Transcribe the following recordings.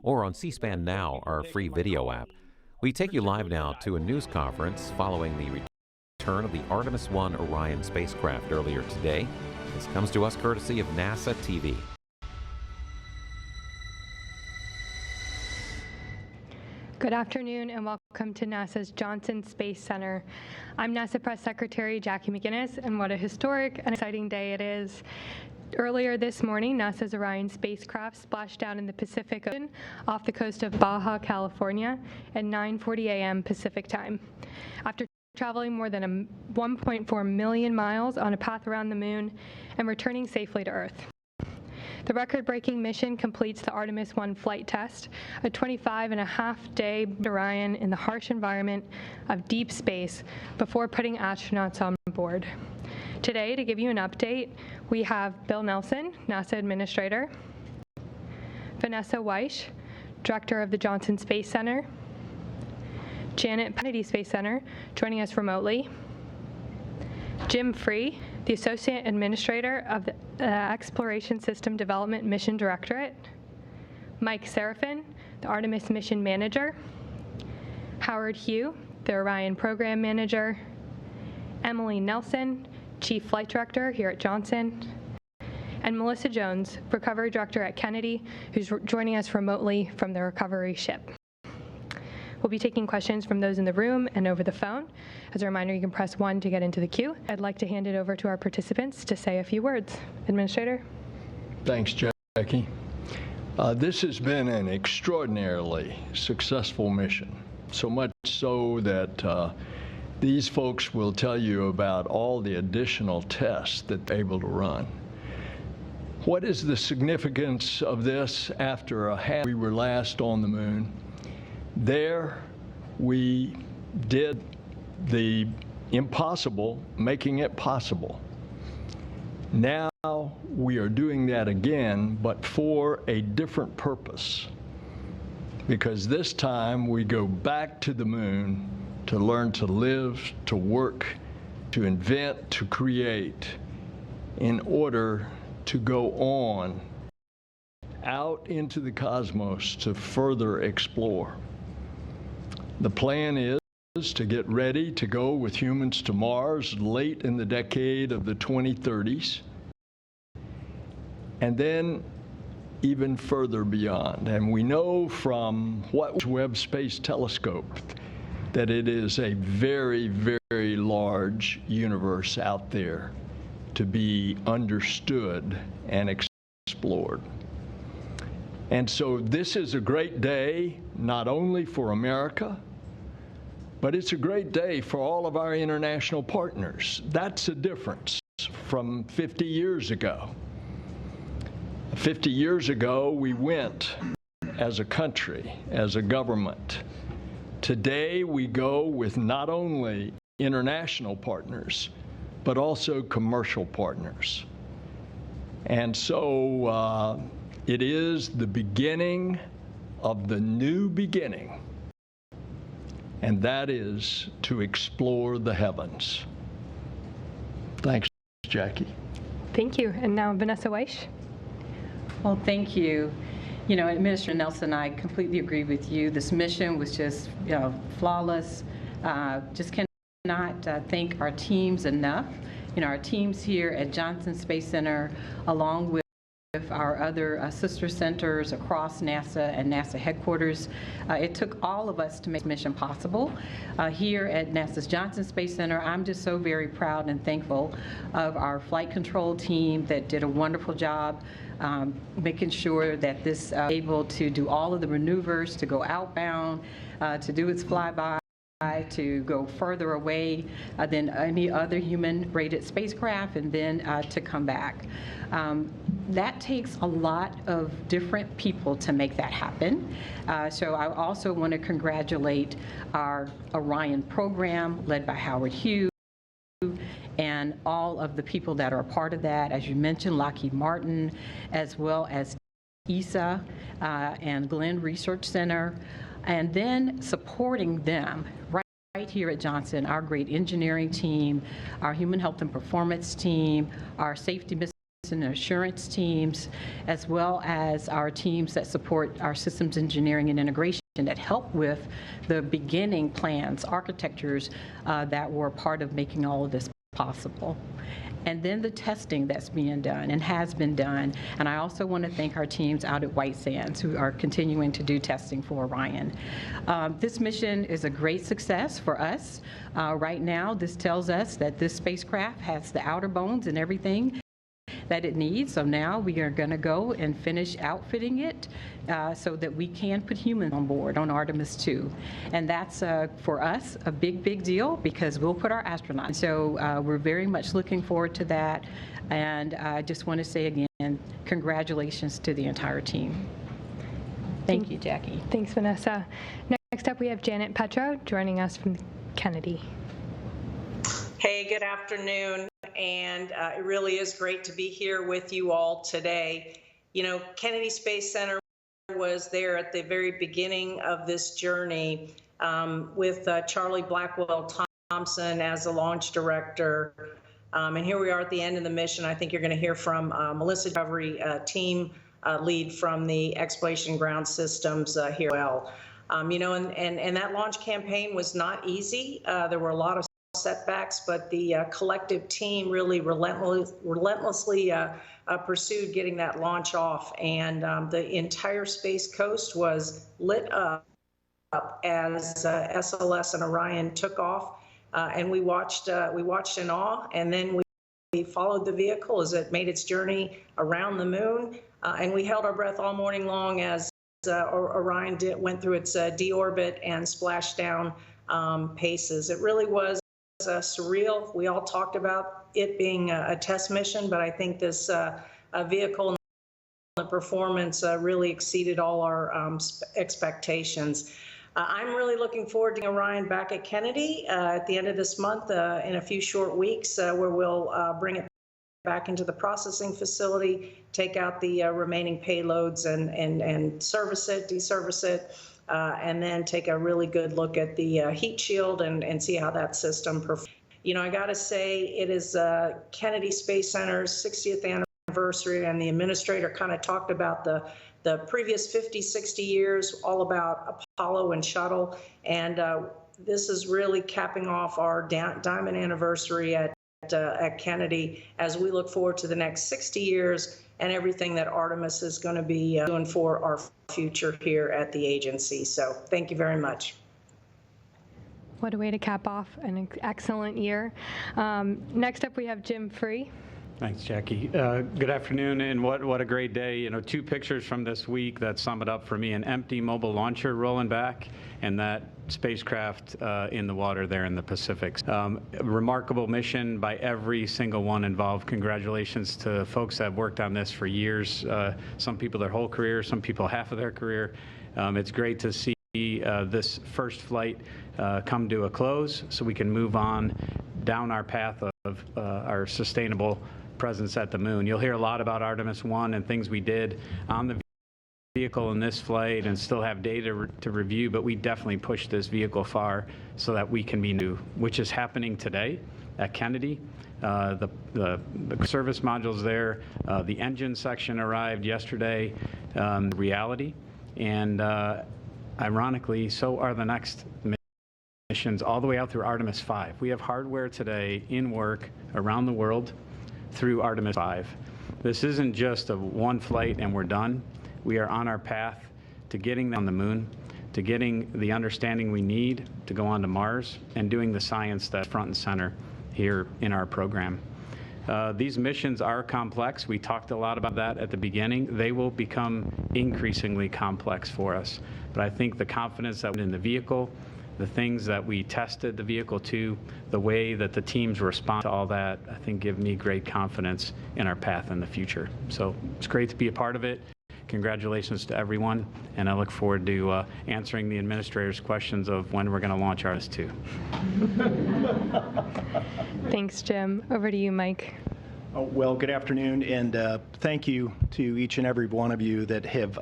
or on C-SPAN Now, our free video app. We take you live now to a news conference following the return of the Artemis 1 Orion spacecraft earlier today. This comes to us courtesy of NASA TV. Good afternoon and welcome to NASA's Johnson Space Center. I'm NASA Press Secretary Jackie McGinnis, and what a historic and exciting day it is. Earlier this morning, NASA's Orion spacecraft splashed down in the Pacific Ocean off the coast of Baja, California at 9:40 a.m. Pacific time. After traveling more than 1.4 million miles on a path around the moon and returning safely to Earth. The record-breaking mission completes the Artemis 1 flight test, a 25-and-a-half-day Orion in the harsh environment of deep space before putting astronauts on board. Today, to give you an update, we have Bill Nelson, NASA Administrator, Vanessa Weish, Director of the Johnson Space Center, Janet Kennedy Space Center, joining us remotely, Jim Free, the Associate Administrator of the Exploration System Development Mission Directorate, Mike Serafin, the Artemis Mission Manager, Howard Hugh, the Orion Program Manager, Emily Nelson, Chief Flight Director here at Johnson, and Melissa Jones, Recovery Director at Kennedy, who's joining us remotely from the recovery ship. We'll be taking questions from those in the room and over the phone. As a reminder, you can press 1 to get into the queue. I'd like to hand it over to our participants to say a few words. Administrator. Thanks, Jackie. This has been an extraordinarily successful mission, so much so that these folks will tell you about all the additional tests that they're able to run. What is the significance of this after we were last on the moon? There, we did the impossible, making it possible. Now we are doing that again, but for a different purpose. Because this time we go back to the moon to learn to live, to work, to invent, to create, in order to go on out into the cosmos to further explore. The plan is to get ready to go with humans to Mars late in the decade of the 2030s, and then even further beyond. And we know from Webb Space Telescope that it is a very, very large universe out there to be understood and explored. And so this is a great day, not only for America, but it's a great day for all of our international partners. That's a difference from 50 years ago. 50 years ago, we went as a country, as a government. Today, we go with not only international partners, but also commercial partners. And so it is the beginning of the new beginning, and that is to explore the heavens. Thanks, Jackie. Thank you. And now Vanessa Weish. Well, thank you. You know, Administrator Nelson, I completely agree with you. This mission was just, flawless. Just cannot thank our teams enough. Our teams here at Johnson Space Center, along with our other sister centers across NASA and NASA headquarters. It took all of us to make this mission possible. Here at NASA's Johnson Space Center, I'm just so very proud and thankful of our flight control team that did a wonderful job making sure that this able to do all of the maneuvers, to go outbound, to do its flyby, to go further away than any other human-rated spacecraft, and then to come back. That takes a lot of different people to make that happen. So I also want to congratulate our Orion program led by Howard Hugh and all of the people that are a part of that, as you mentioned, Lockheed Martin, as well as ESA and Glenn Research Center, and then supporting them right here at Johnson, our great engineering team, our human health and performance team, our safety and assurance teams, as well as our teams that support our systems engineering and integration that help with the beginning plans, architectures that were part of making all of this possible. And then the testing that's being done and has been done. And I also want to thank our teams out at White Sands who are continuing to do testing for Orion. This mission is a great success for us. Right now, this tells us that this spacecraft has the outer bones and everything that it needs. So now we are going to go and finish outfitting it so that we can put humans on board on Artemis 2. And that's, for us, a big, big deal because we'll put our astronauts. So we're very much looking forward to that. And I just want to say again, congratulations to the entire team. Thank you, Jackie. Thanks, Vanessa. Next up, we have Janet Petro joining us from Kennedy. Hey, good afternoon. And it really is great to be here with you all today. You know, Kennedy Space Center was there at the very beginning of this journey with Charlie Blackwell Thompson as the launch director. And here we are at the end of the mission. I think you're going to hear from Melissa Recovery team lead from the Exploration Ground Systems here as well. You know, and that launch campaign was not easy. There were a lot of setbacks, but the collective team really relentlessly pursued getting that launch off, and the entire Space Coast was lit up as SLS and Orion took off, and we watched in awe, and then we followed the vehicle as it made its journey around the moon, and we held our breath all morning long as Orion went through its deorbit and splashdown paces. It really was surreal. We all talked about it being a test mission, but I think this vehicle and the performance really exceeded all our expectations. I'm really looking forward to Orion back at Kennedy at the end of this month in a few short weeks where we'll bring it back into the processing facility, take out the remaining payloads and service it, deservice it, and then take a really good look at the heat shield and see how that system performs. You know, I got to say, it is Kennedy Space Center's 60th anniversary, and the administrator kind of talked about the previous 50, 60 years, all about Apollo and shuttle, and this is really capping off our diamond anniversary at Kennedy as we look forward to the next 60 years and everything that Artemis is going to be doing for our future here at the agency. So thank you very much. What a way to cap off an excellent year. Next up, we have Jim Free. Thanks, Jackie. Good afternoon, and what a great day. You know, two pictures from this week that sum it up for me: an empty mobile launcher rolling back, and that spacecraft in the water there in the Pacific. A remarkable mission by every single one involved. Congratulations to folks that have worked on this for years. Some people their whole career, some people half of their career. It's great to see this first flight come to a close so we can move on down our path of our sustainable presence at the moon. You'll hear a lot about Artemis 1 and things we did on the vehicle in this flight and still have data to review, but we definitely pushed this vehicle far so that we can be new, which is happening today at Kennedy. The service modules there, the engine section arrived yesterday, reality, and ironically, so are the next missions all the way out through Artemis 5. We have hardware today in work around the world through Artemis 5. This isn't just a one flight and we're done. We are on our path to getting on the moon, to getting the understanding we need to go on to Mars, and doing the science that's front and center here in our program. These missions are complex. We talked a lot about that at the beginning. They will become increasingly complex for us. But I think the confidence that in the vehicle, the things that we tested the vehicle to, the way that the teams respond to all that, I think give me great confidence in our path in the future. So it's great to be a part of it. Congratulations to everyone, and I look forward to answering the administrator's questions of when we're going to launch Artemis 2. Thanks, Jim. Over to you, Mike. Oh, well, good afternoon, and thank you to each and every one of you that have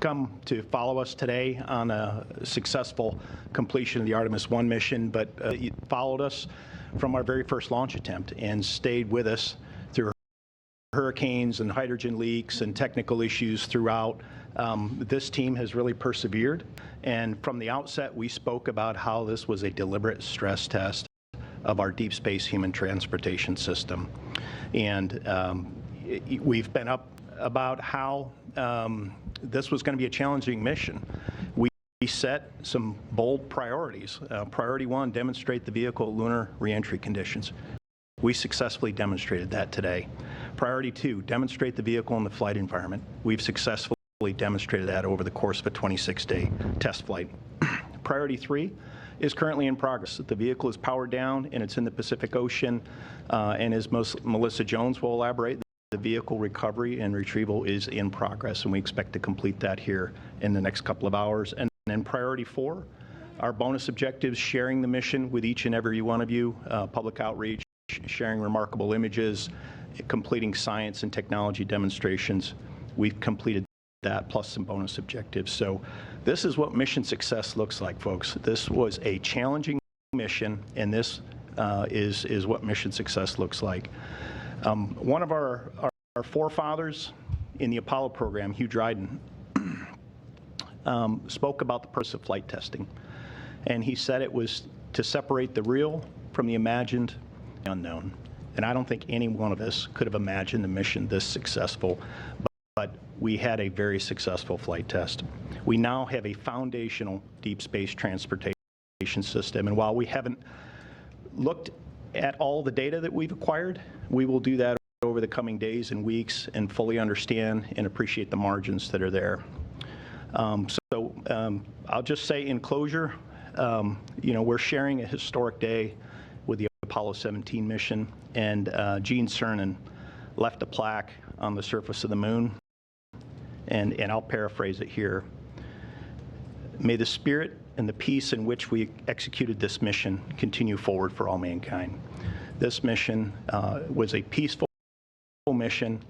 come to follow us today on a successful completion of the Artemis 1 mission, but you followed us from our very first launch attempt and stayed with us through hurricanes and hydrogen leaks and technical issues throughout, this team has really persevered. And from the outset, we spoke about how this was a deliberate stress test of our deep space human transportation system. And we've been up about how this was going to be a challenging mission. We set some bold priorities. Priority 1, demonstrate the vehicle at lunar reentry conditions. We successfully demonstrated that today. Priority 2, demonstrate the vehicle in the flight environment. We've successfully demonstrated that over the course of a 26-day test flight. Priority 3 is currently in progress. The vehicle is powered down and it's in the Pacific Ocean, and as Melissa Jones will elaborate, the vehicle recovery and retrieval is in progress, and we expect to complete that here in the next couple of hours. And then priority 4, our bonus objectives, sharing the mission with each and every one of you, public outreach, sharing remarkable images, completing science and technology demonstrations. We've completed that, plus some bonus objectives. So this is what mission success looks like, folks. This was a challenging mission, and this is what mission success looks like. One of our forefathers in the Apollo program, Hugh Dryden, spoke about the purpose of flight testing. And he said it was to separate the real from the imagined, the unknown. And I don't think any one of us could have imagined a mission this successful, but we had a very successful flight test. We now have a foundational deep space transportation system. And while we haven't looked at all the data that we've acquired, we will do that over the coming days and weeks and fully understand and appreciate the margins that are there. I'll just say in closure, we're sharing a historic day with the Apollo 17 mission, and Gene Cernan left a plaque on the surface of the moon, and I'll paraphrase it here. May the spirit and the peace in which we executed this mission continue forward for all mankind. This mission was a peaceful mission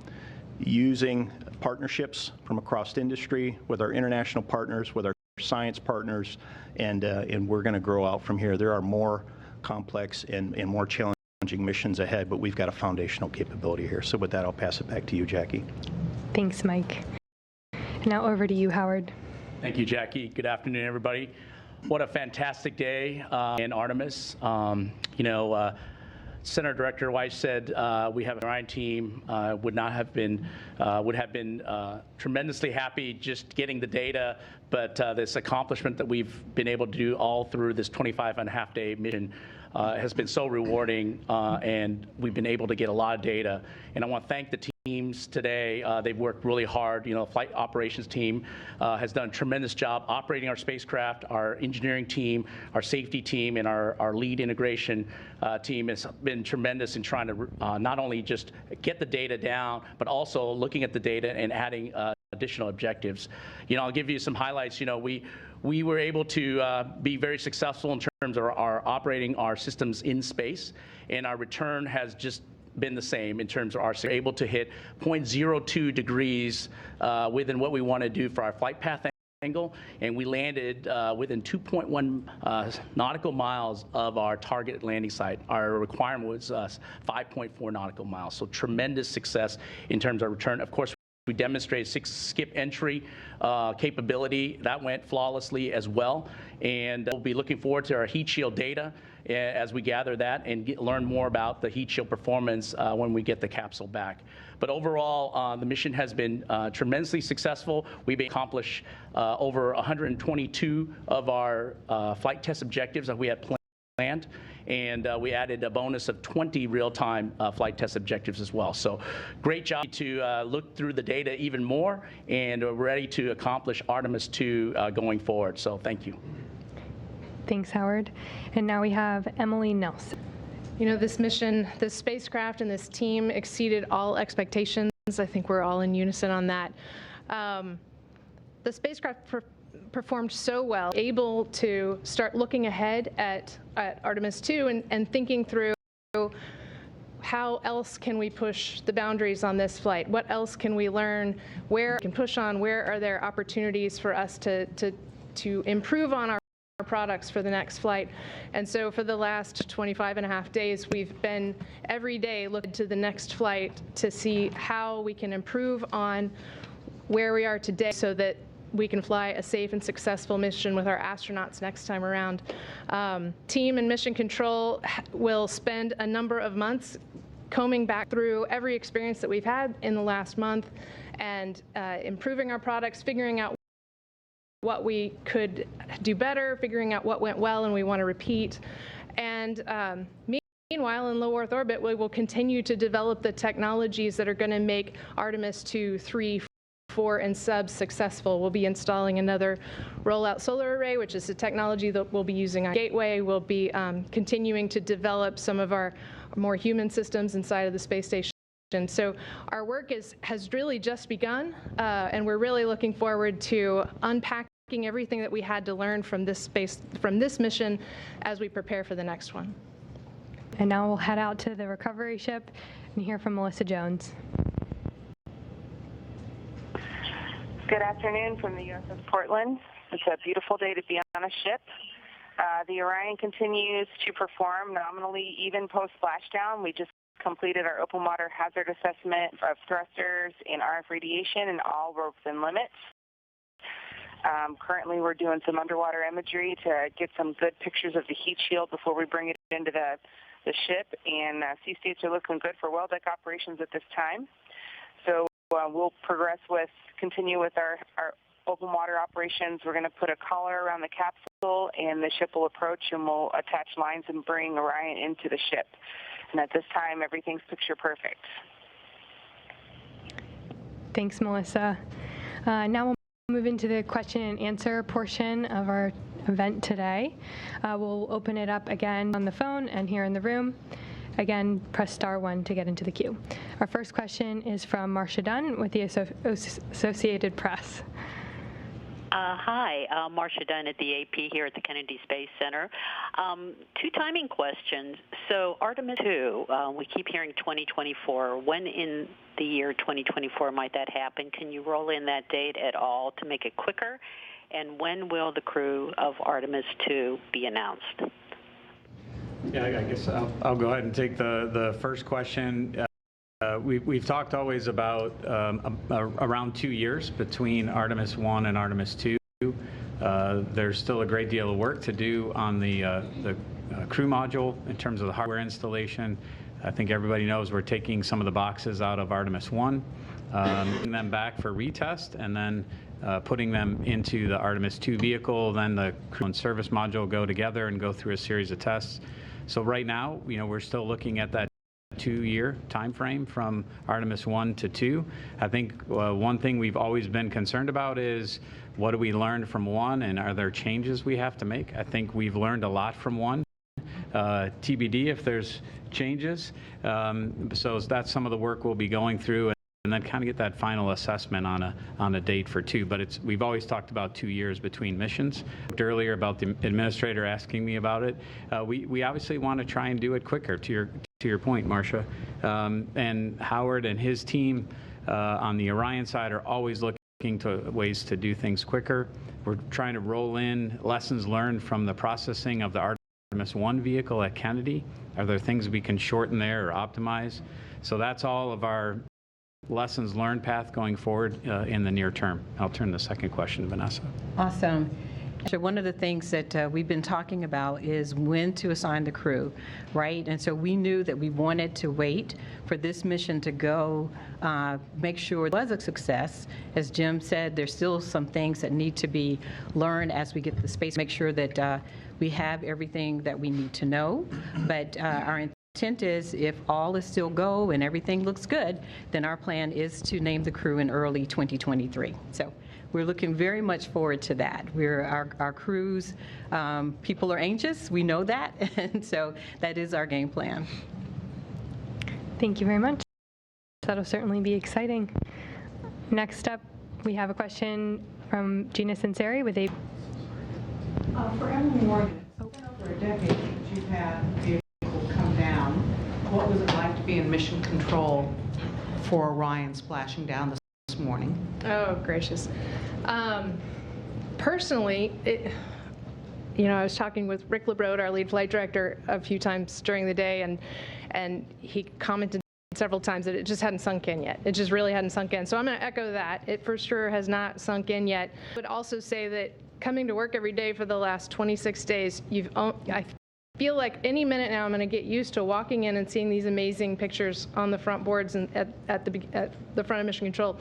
using partnerships from across industry with our international partners, with our science partners, and we're going to grow out from here. There are more complex and more challenging missions ahead, but we've got a foundational capability here. So with that, I'll pass it back to you, Jackie. Thanks, Mike. Now over to you, Howard. Thank you, Jackie. Good afternoon, everybody. What a fantastic day in Artemis. Senator Director Weiss said we have an Orion team would have been tremendously happy just getting the data, but this accomplishment that we've been able to do all through this 25.5-day mission has been so rewarding, and we've been able to get a lot of data. And I want to thank the teams today. They've worked really hard. The flight operations team has done a tremendous job operating our spacecraft. Our engineering team, our safety team, and our lead integration team has been tremendous in trying to not only just get the data down, but also looking at the data and adding additional objectives. I'll give you some highlights. We were able to be very successful in terms of our operating our systems in space, and our return has just been the same in terms of our able to hit 0.02 degrees within what we want to do for our flight path angle, and we landed within 2.1 nautical miles of our target landing site. Our requirement was 5.4 nautical miles, so tremendous success in terms of return. Of course, we demonstrated 6 skip entry capability. That went flawlessly as well. And we'll be looking forward to our heat shield data as we gather that and learn more about the heat shield performance when we get the capsule back. But overall, the mission has been tremendously successful. We've accomplished over 122 of our flight test objectives that we had planned. And we added a bonus of 20 real-time flight test objectives as well. So great job to look through the data even more, and we're ready to accomplish Artemis 2 going forward. So thank you. Thanks, Howard. And now we have Emily Nelson. This mission, this spacecraft and this team exceeded all expectations. I think we're all in unison on that. The spacecraft performed so well, able to start looking ahead at Artemis 2 and thinking through how else can we push the boundaries on this flight? What else can we learn? Where we can push on? Where are there opportunities for us to improve on our products for the next flight. And so for the last 25 and a half days, we've been every day looking to the next flight to see how we can improve on where we are today so that we can fly a safe and successful mission with our astronauts next time around. Team and mission control will spend a number of months combing back through every experience that we've had in the last month and improving our products, figuring out what we could do better, figuring out what went well and we want to repeat. And meanwhile, in low Earth orbit, we will continue to develop the technologies that are going to make Artemis 2, 3, 4, and subs successful. We'll be installing another rollout solar array, which is the technology that we'll be using on Gateway. We'll be continuing to develop some of our more human systems inside of the space station. So our work has really just begun, and we're really looking forward to unpacking everything that we had to learn from this mission as we prepare for the next one. And now we'll head out to the recovery ship and hear from Melissa Jones. Good afternoon from the USS Portland. It's a beautiful day to be on a ship. The Orion continues to perform nominally even post-splashdown. We just completed our open water hazard assessment of thrusters and RF radiation and all were within limits. Currently we're doing some underwater imagery to get some good pictures of the heat shield before we bring it into the ship, and sea states are looking good for well deck operations at this time. So we'll continue with our open water operations. We're going to put a collar around the capsule and the ship will approach and we'll attach lines and bring Orion into the ship. And at this time, everything's picture perfect. Thanks, Melissa. Now we'll move into the question and answer portion of our event today. We'll open it up again on the phone and here in the room. Again, press *1 to get into the queue. Our first question is from Marcia Dunn with the Associated Press. Hi, Marcia Dunn at the AP here at the Kennedy Space Center. Two timing questions. So Artemis 2, we keep hearing 2024. When in the year 2024 might that happen? Can you roll in that date at all to make it quicker? And when will the crew of Artemis 2 be announced? Yeah, I guess I'll go ahead and take the first question. We've talked always about around 2 years between Artemis 1 and Artemis 2. There's still a great deal of work to do on the crew module in terms of the hardware installation. I think everybody knows we're taking some of the boxes out of Artemis 1, putting them back for retest, and then putting them into the Artemis 2 vehicle. Then the crew and service module go together and go through a series of tests. So right now, we're still looking at that 2-year time frame from Artemis 1 to 2. I think one thing we've always been concerned about is what do we learn from 1 and are there changes we have to make? I think we've learned a lot from 1. TBD if there's changes. So that's some of the work we'll be going through and then kind of get that final assessment on a date for 2. But we've always talked about 2 years between missions. Earlier about the administrator asking me about it. We obviously want to try and do it quicker, to your point, Marcia. And Howard and his team on the Orion side are always looking to ways to do things quicker. We're trying to roll in lessons learned from the processing of the Artemis 1 vehicle at Kennedy. Are there things we can shorten there or optimize? So that's all of our lessons learned path going forward in the near term. I'll turn the second question to Vanessa. Awesome. So one of the things that we've been talking about is when to assign the crew, right? And so we knew that we wanted to wait for this mission to go, make sure it was a success. As Jim said, there's still some things that need to be learned as we get the space, make sure that we have everything that we need to know. But our intent is if all is still go and everything looks good, then our plan is to name the crew in early 2023. So we're looking very much forward to that. Our crews, people are anxious, we know that, and so that is our game plan. Thank you very much. That'll certainly be exciting. Next up, we have a question from Gina Sinceri with a. For everyone, it's been over a decade since you've had vehicles come down. What was it like to be in mission control for Orion splashing down this morning? Oh, gracious. Personally, You know, I was talking with Rick LeBrode, our lead flight director, a few times during the day, and he commented several times that it just hadn't sunk in yet. It just really hadn't sunk in. So I'm going to echo that. It for sure has not sunk in yet. I would also say that coming to work every day for the last 26 days, I feel like any minute now I'm going to get used to walking in and seeing these amazing pictures on the front boards and at the front of Mission Control.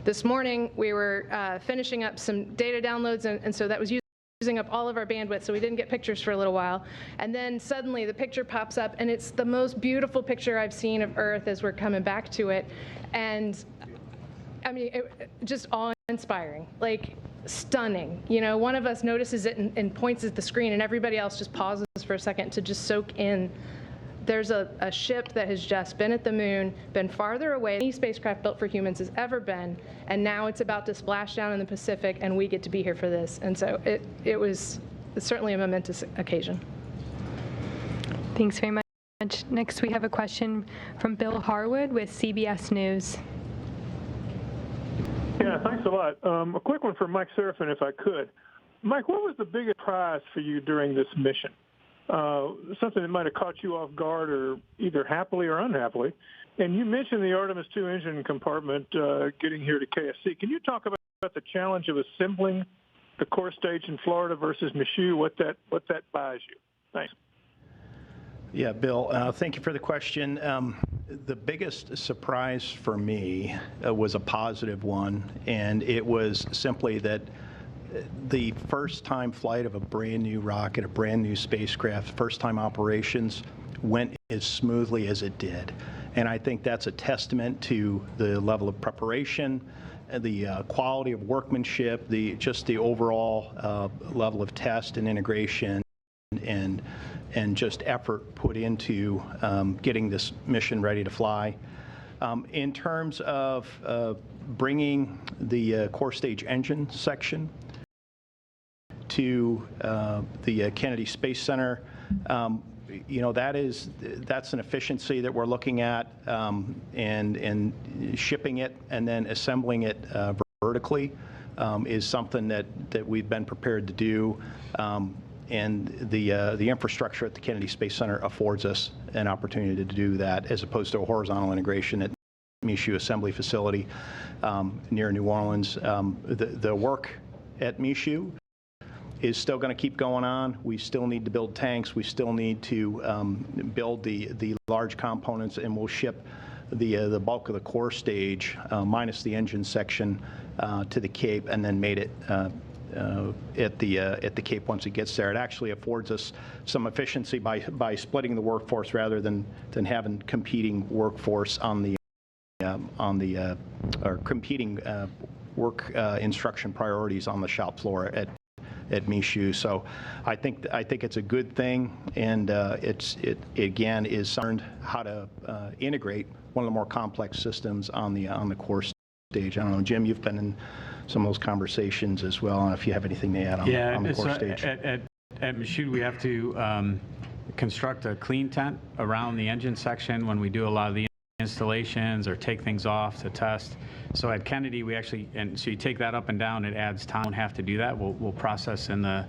This morning we were finishing up some data downloads, and so that was using up all of our bandwidth, so we didn't get pictures for a little while. And then suddenly the picture pops up, and it's the most beautiful picture I've seen of Earth as we're coming back to it. And I mean, just awe-inspiring, like stunning. You know, one of us notices it and points at the screen, and everybody else just pauses for a second to just soak in. There's a ship that has just been at the moon, been farther away than any spacecraft built for humans has ever been, and now it's about to splash down in the Pacific, and we get to be here for this. And so it's certainly a momentous occasion. Thanks very much. Next, we have a question from Bill Harwood with CBS News. Yeah, thanks a lot. A quick one for Mike Serafin, if I could. Mike, what was the biggest prize for you during this mission? Something that might have caught you off guard, or either happily or unhappily. And you mentioned the Artemis II engine compartment getting here to KSC. Can you talk about the challenge of assembling the core stage in Florida versus Michoud, what that buys you? Thanks. Yeah, Bill, thank you for the question. The biggest surprise for me was a positive one, and it was simply that the first time flight of a brand new rocket, a brand new spacecraft, first time operations went as smoothly as it did. And I think that's a testament to the level of preparation, the quality of workmanship, just the overall level of test and integration and just effort put into getting this mission ready to fly. In terms of bringing the core stage engine section to the Kennedy Space Center, you know, that's an efficiency that we're looking at, and shipping it and then assembling it vertically is something that we've been prepared to do. And the infrastructure at the Kennedy Space Center affords us an opportunity to do that, as opposed to a horizontal integration at Michoud Assembly Facility near New Orleans. The work at Michoud is still going to keep going on. We still need to build tanks. We still need to build the large components, and we'll ship the bulk of the core stage, minus the engine section, to the Cape, and then mate it at the Cape once it gets there. It actually affords us some efficiency by splitting the workforce rather than having competing workforce on the or competing work instruction priorities on the shop floor at Michoud. So I think it's a good thing, and it again is learned how to integrate one of the more complex systems on the core stage. I don't know, Jim, you've been in some of those conversations as well, and if you have anything to add on the core stage. At Michoud, we have to construct a clean tent around the engine section when we do a lot of the installations or take things off to test. So at Kennedy, we actually, and so you take that up and down, it adds time. We don't have to do that. We'll process in the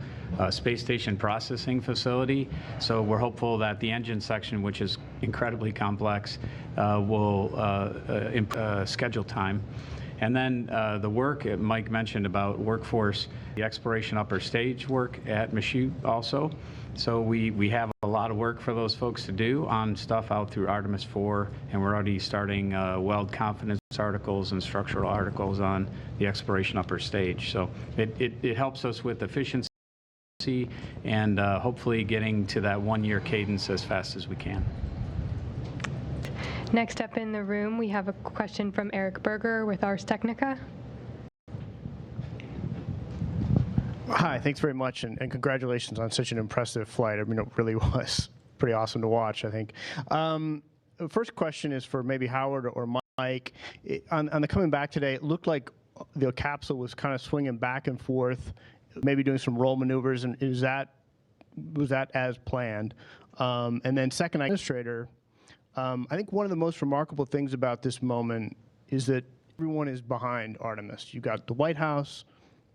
space station processing facility. So we're hopeful that the engine section, which is incredibly complex, will schedule time. And then the work Mike mentioned about workforce, the exploration upper stage work at Michoud also. So we have a lot of work for those folks to do on stuff out through Artemis 4, and we're already starting weld confidence articles and structural articles on the exploration upper stage. So it helps us with efficiency and hopefully getting to that one-year cadence as fast as we can. Next up in the room, we have a question from Eric Berger with Ars Technica. Hi, thanks very much, and congratulations on such an impressive flight. I mean, it really was pretty awesome to watch, I think. The first question is for maybe Howard or Mike. On the coming back today, it looked like the capsule was kind of swinging back and forth, maybe doing some roll maneuvers, and was that as planned? And then second, administrator, I think one of the most remarkable things about this moment is that everyone is behind Artemis. You got the White House,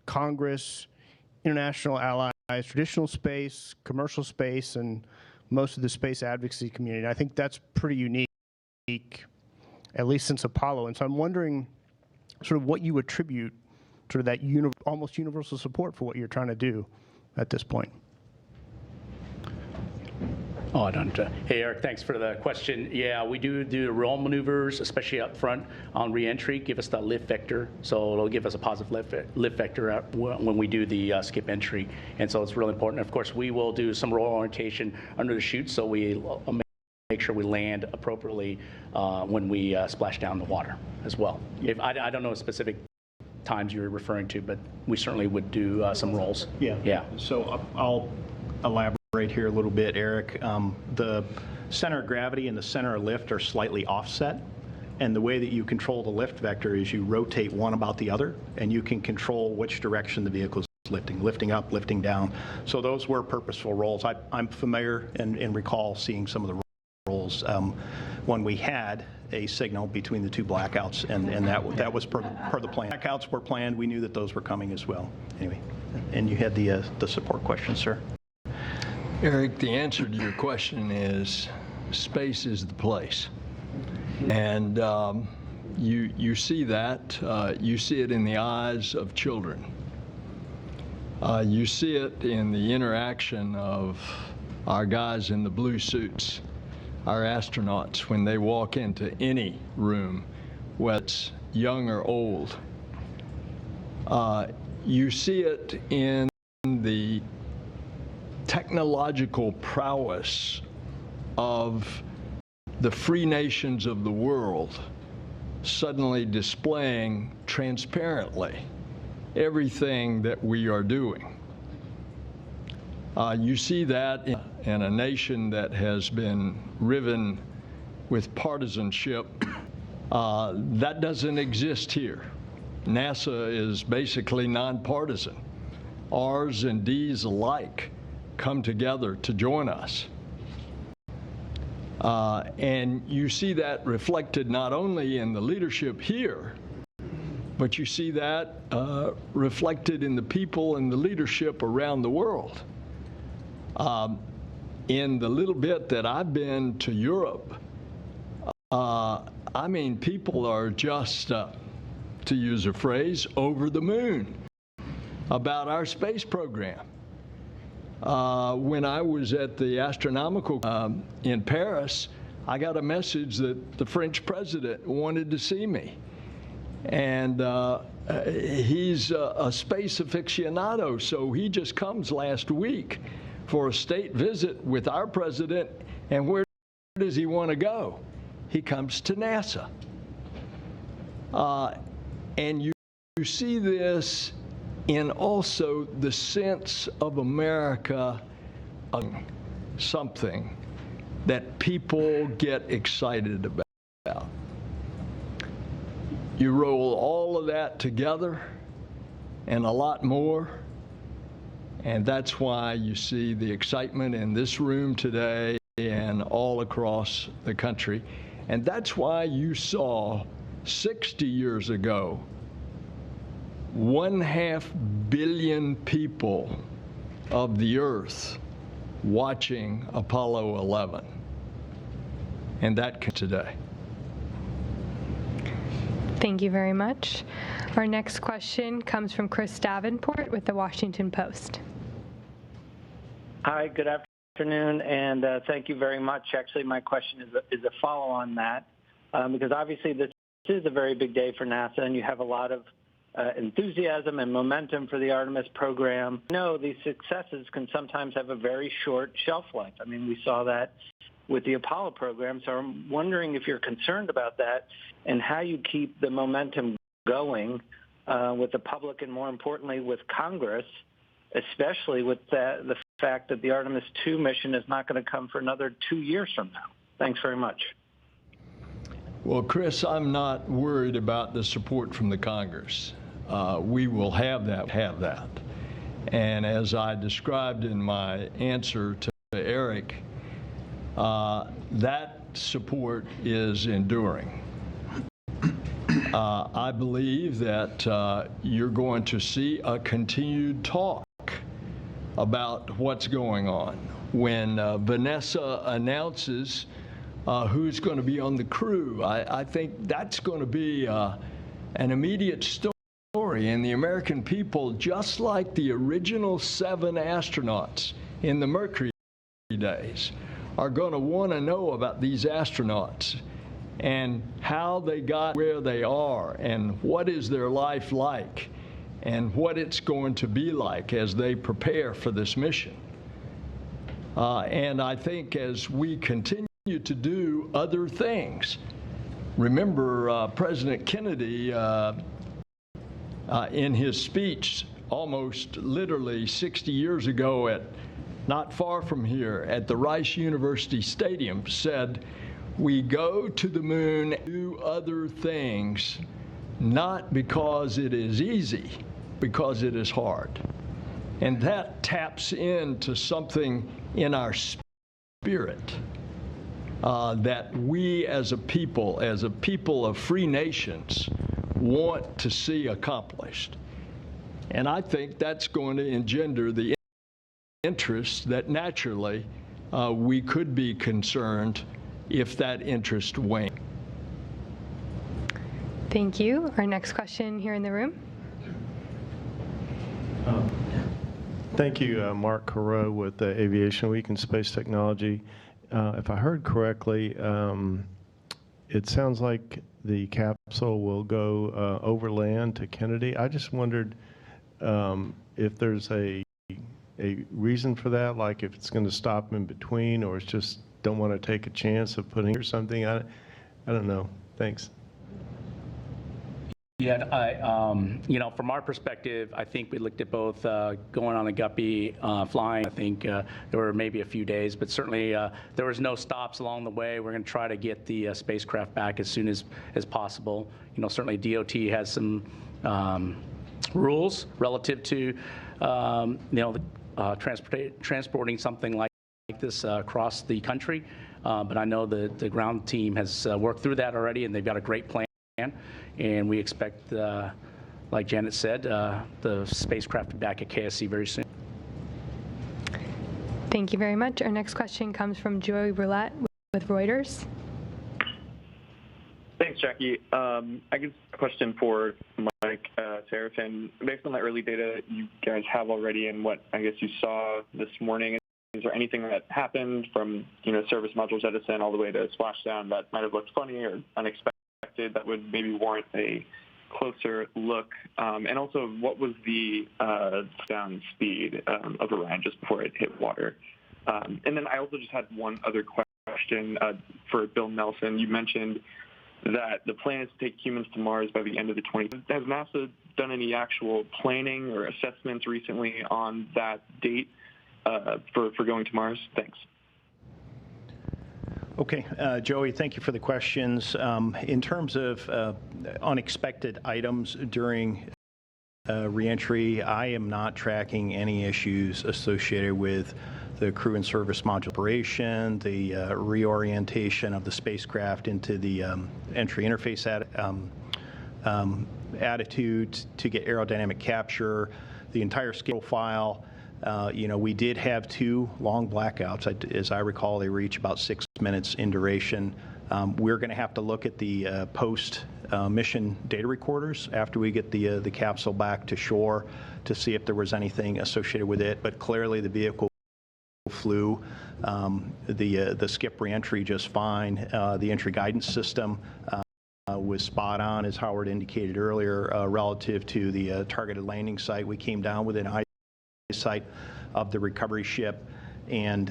Congress, international allies, traditional space, commercial space, and most of the space advocacy community. I think that's pretty unique, at least since Apollo. And so I'm wondering sort of what you attribute sort of that almost universal support for what you're trying to do at this point. Oh, I don't. Hey, Eric, thanks for the question. Yeah, we do roll maneuvers, especially up front on reentry, give us the lift vector. So it'll give us a positive lift vector when we do the skip entry. And so it's really important. Of course, we will do some roll orientation under the chute, so we make sure we land appropriately when we splash down the water as well. I don't know specific times you're referring to, but we certainly would do some rolls. Yeah. So I'll elaborate here a little bit, Eric. The center of gravity and the center of lift are slightly offset, and the way that you control the lift vector is you rotate one about the other, and you can control which direction the vehicle is lifting up, lifting down. So those were purposeful rolls. I'm familiar and recall seeing some of the rolls when we had a signal between the two blackouts, and that was per the plan. Blackouts were planned. We knew that those were coming as well. Anyway, and you had the support question, sir. Eric, the answer to your question is space is the place. And you see that. You see it in the eyes of children. You see it in the interaction of our guys in the blue suits, our astronauts, when they walk into any room, whether it's young or old. You see it in the technological prowess of the free nations of the world suddenly displaying transparently everything that we are doing. You see that in a nation that has been riven with partisanship. That doesn't exist here. NASA is basically nonpartisan. R's and D's alike come together to join us. And you see that reflected not only in the leadership here, but you see that reflected in the people and the leadership around the world. In the little bit that I've been to Europe, I mean, people are just, to use a phrase, over the moon about our space program. When I was at the astronomical in Paris, I got a message that the French president wanted to see me. And he's a space aficionado, so he just comes last week for a state visit with our president. And where does he want to go? He comes to NASA. And you see this in also the sense of America, something that people get excited about. You roll all of that together and a lot more, and that's why you see the excitement in this room today and all across the country. And that's why you saw 60 years ago 1.5 billion people of the Earth watching Apollo 11. And that today. Thank you very much. Our next question comes from Chris Davenport with the Washington Post. Hi, good afternoon, and thank you very much. Actually, my question is a follow on that, because obviously this is a very big day for NASA, and you have a lot of enthusiasm and momentum for the Artemis program. No, these successes can sometimes have a very short shelf life. I mean, we saw that with the Apollo program, so I'm wondering if you're concerned about that and how you keep the momentum going with the public and, more importantly, with Congress, especially with the fact that the Artemis 2 mission is not going to come for another 2 years from now. Thanks very much. Well, Chris, I'm not worried about the support from the Congress. We will have that. And as I described in my answer to Eric, that support is enduring. I believe that you're going to see a continued talk about what's going on. When Vanessa announces who's going to be on the crew, I think that's going to be an immediate story. And the American people, just like the original 7 astronauts in the Mercury days, are going to want to know about these astronauts and how they got where they are and what is their life like and what it's going to be like as they prepare for this mission. And I think as we continue to do other things, remember President Kennedy in his speech almost literally 60 years ago not far from here at the Rice University Stadium said, "We go to the moon and do other things, not because it is easy, because it is hard." And that taps into something in our spirit that we as a people of free nations, want to see accomplished. And I think that's going to engender the interest that naturally we could be concerned if that interest waned. Thank you. Our next question here in the room. Thank you, Mark Carreau with Aviation Week and Space Technology. If I heard correctly, it sounds like the capsule will go overland to Kennedy. I just wondered if there's a reason for that, like if it's going to stop in between, or it's just don't want to take a chance of putting or something. I don't know. Thanks. Yeah, you know, from our perspective, I think we looked at both going on a Guppy, flying. I think there were maybe a few days, but certainly there was no stops along the way. We're going to try to get the spacecraft back as soon as possible. You know, certainly DOT has some rules relative to, you know, transporting something like this across the country. But I know the ground team has worked through that already, and they've got a great plan. And we expect, like Janet said, the spacecraft to be back at KSC very soon. Thank you very much. Our next question comes from Joey Roulette with Reuters. Thanks, Jackie. I guess a question for Mike Serafin. Based on the early data you guys have already and what I guess you saw this morning, is there anything that happened from, you know, service module jettison all the way to splashdown that might have looked funny or unexpected that would maybe warrant a closer look? And also, what was the down speed of Orion just before it hit water? And then I also just had one other question for Bill Nelson. You mentioned that the plan is to take humans to Mars by the end of the 2020s. Has NASA done any actual planning or assessments recently on that date for going to Mars? Thanks. Okay, Joey, thank you for the questions. In terms of unexpected items during reentry, I am not tracking any issues associated with the crew and service module operation, the reorientation of the spacecraft into the entry interface attitude to get aerodynamic capture, the entire scale file. You know, we did have 2 long blackouts. As I recall, they reach about 6 minutes in duration. We're going to have to look at the post-mission data recorders after we get the capsule back to shore to see if there was anything associated with it. But clearly, the vehicle flew the skip reentry just fine. The entry guidance system was spot on, as Howard indicated earlier, relative to the targeted landing site. We came down within eyesight of the recovery ship, and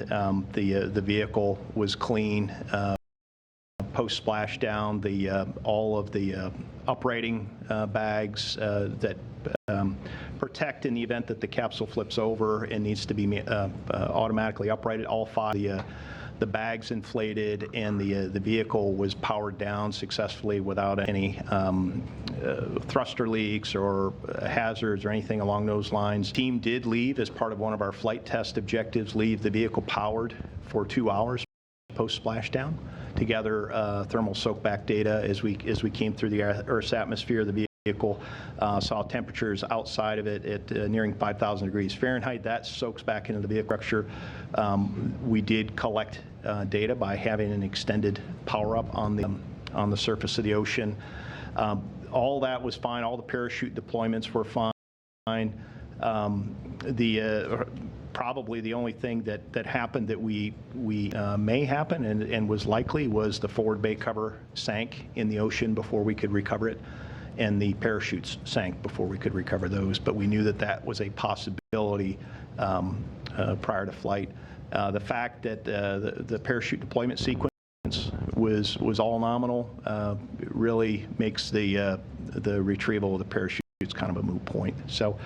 the vehicle was clean. Post splashdown, all of the uprighting bags that protect in the event that the capsule flips over and needs to be automatically uprighted. All 5 the bags inflated, and the vehicle was powered down successfully without any thruster leaks or hazards or anything along those lines. The team did leave as part of one of our flight test objectives, leave the vehicle powered for 2 hours post splashdown to gather thermal soak back data as we came through the Earth's atmosphere. The vehicle. Saw temperatures outside of it at nearing 5,000 degrees Fahrenheit. That soaks back into the vehicle structure. We did collect data by having an extended power up on the surface of the ocean. All that was fine. All the parachute deployments were fine. Probably the only thing that happened that we may happen and was likely was the forward bay cover sank in the ocean before we could recover it, and the parachutes sank before we could recover those. But we knew that was a possibility prior to flight. The fact that the parachute deployment sequence was all nominal really makes the retrieval of the parachutes kind of a moot point. So,